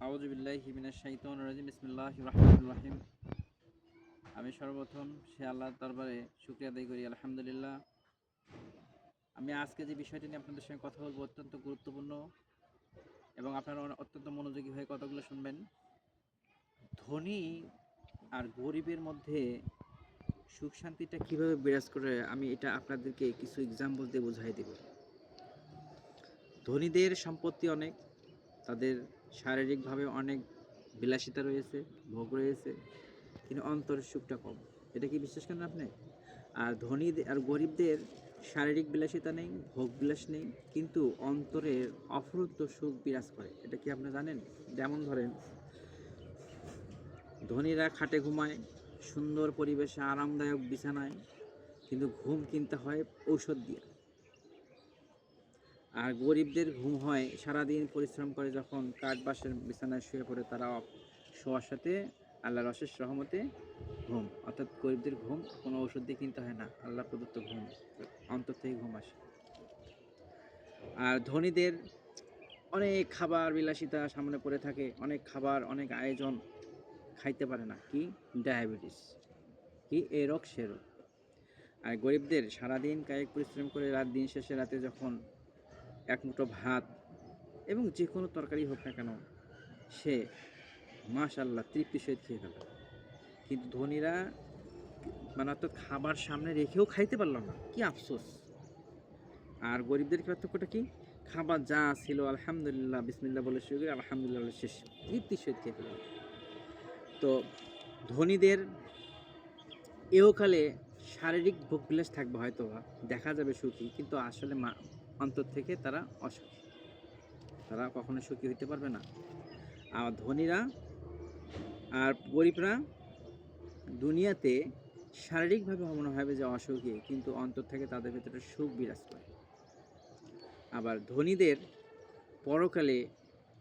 আউযু বিল্লাহি মিনাশ শাইতানির রাজিম। বিসমিল্লাহির রহমানির রহিম। আমি সর্বপ্রথম সে আল্লাহর দরবারে শুকরিয়া আদায় করি, আলহামদুলিল্লাহ। আমি আজকে যে বিষয়টি নিয়ে আপনাদের সঙ্গে কথা বলবো অত্যন্ত গুরুত্বপূর্ণ এবং আপনারা অত্যন্ত মনোযোগী হয়ে কথাগুলো শুনবেন। ধনী আর গরিবের মধ্যে সুখ শান্তিটা কীভাবে বিরাজ করে আমি এটা আপনাদেরকে কিছু এক্সাম্পল দিয়ে বুঝাই দেব। ধনীদের সম্পত্তি অনেক, তাদের শারীরিকভাবে অনেক বিলাসিতা রয়েছে, ভোগ রয়েছে, কিন্তু অন্তরের সুখটা কম। এটা কি বিশ্বাস করেন আপনি? আর ধনী আর গরিবদের শারীরিক বিলাসিতা নেই, ভোগ বিলাস নেই, কিন্তু অন্তরের অফুরন্ত সুখ বিরাজ করে। এটা কি আপনি জানেন? যেমন ধরেন, ধনীরা খাটে ঘুমায়, সুন্দর পরিবেশে আরামদায়ক বিছানায়, কিন্তু ঘুম কিনতে হয় ঔষধ দিয়ে। আর গরিবদের ঘুম হয় সারাদিন পরিশ্রম করে যখন কাঠ বাঁশের বিছানায় শুয়ে পড়ে, তারা শোয়ার সাথে আল্লাহর অশেষ রহমতে ঘুম। অর্থাৎ গরিবদের ঘুম কোনো ওষুধ দিয়ে কিনতে হয় না, আল্লাহ প্রদত্ত ঘুম, অন্তর থেকে ঘুম আসে। আর ধনীদের অনেক খাবার বিলাসিতা সামনে পড়ে থাকে, অনেক খাবার, অনেক আয়োজন, খাইতে পারে না। কি? ডায়াবেটিস। কি? এ রোগ সে রোগ। আর গরিবদের সারাদিন কায়িক পরিশ্রম করে দিন শেষে রাতে যখন এক মুঠো ভাত এবং যে কোনো তরকারি হোক না কেন, সে মাশাআল্লাহ তৃপ্তির সহিত খেয়ে ফেলে। কিন্তু ধনীরা মানে অর্থাৎ খাবার সামনে রেখেও খাইতে পারলাম না, কি আফসোস। আর গরিবদের পার্থক্যটা কি? খাবার যা ছিল আলহামদুলিল্লাহ বিসমিল্লাহ বলে শুরু করে আলহামদুলিল্লাহ বলে শেষ, তৃপ্তির সহিত খেয়ে ফেললাম। তো ধনীদের এহকালে শারীরিক ভোগবিলাস থাকবে হয়তো, দেখা যাবে সুখী, কিন্তু আসলে অন্তর থেকে তারা অসুখী, তারা কখনো সুখী হইতে পারবে না। আর ধনীরা আর গরিবরা দুনিয়াতে শারীরিকভাবে মনে হবে যে অসুখী, কিন্তু অন্তর থেকে তাদের ভেতরে সুখ বিরাজ করে। আবার ধনীদের পরকালে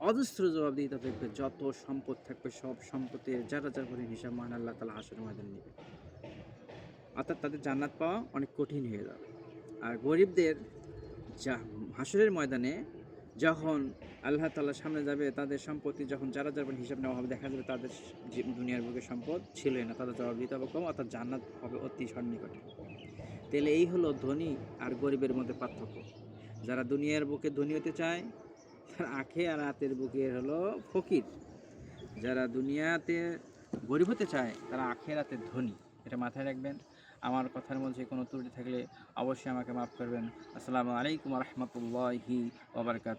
অজস্র জবাব দিতে থাকবে, যত সম্পদ থাকবে সব সম্পদের যারা যার করে হিসাব মহান আল্লাহ তাআলা হাসরের ময়দানে নেবে, অর্থাৎ তাদের জান্নাত পাওয়া অনেক কঠিন হয়ে যাবে। আর গরিবদের হাসরের ময়দানে যখন আল্লাহ তাআলার সামনে যাবে, তাদের সম্পত্তি যখন যারা যার হিসাব নেওয়া হবে, দেখা যাবে তাদের যে দুনিয়ার বুকে সম্পদ ছিলই না, তাদের জবাব দিতে হবে কম, অর্থাৎ জান্নাত হবে অতি সন্নিকটে। তাহলে এই হলো ধনী আর গরিবের মধ্যে পার্থক্য। যারা দুনিয়ার বুকে ধনী হতে চায়, তারা আখিরাতের বুকে হলো ফকির। যারা দুনিয়াতে গরিব হতে চায়, তারা আখিরাতের ধনী। এটা মাথায় রাখবেন। আমার কথার মধ্যে কোনো ত্রুটি থাকলে অবশ্যই আমাকে মাফ করবেন। আসসালামু আলাইকুম ওয়া রাহমাতুল্লাহি ওয়া বারাকাতুহু।